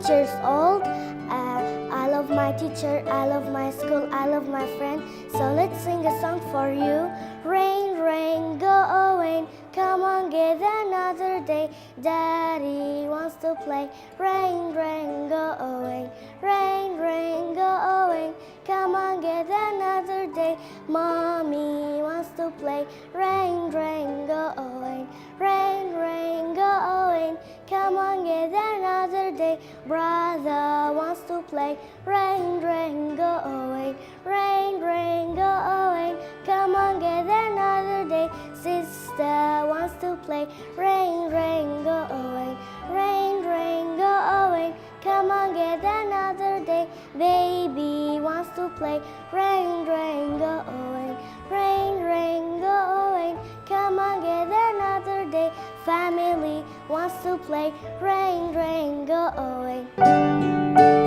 years old. I love my teacher, I love my school, I love my friend. So let's sing a song for you. Rain, rain, go away. Come on, get another day. Daddy wants to play. Rain, rain, go away. Rain, rain, go away. Come on, get another day. Mommy wants to play. Rain, rain, go away. Rain, rain, go away. Come on, get another day. Brother wants to play. Rain, rain, go away. Rain, rain, go away. Come on, get another day. Sister wants to play. Rain, rain, go away. Rain, rain, go away. Come on, get another day. Baby wants to play. Rain, rain, go away. Rain, rain, go away. Come on, get another day. Family wants to play. Rain, rain, go away.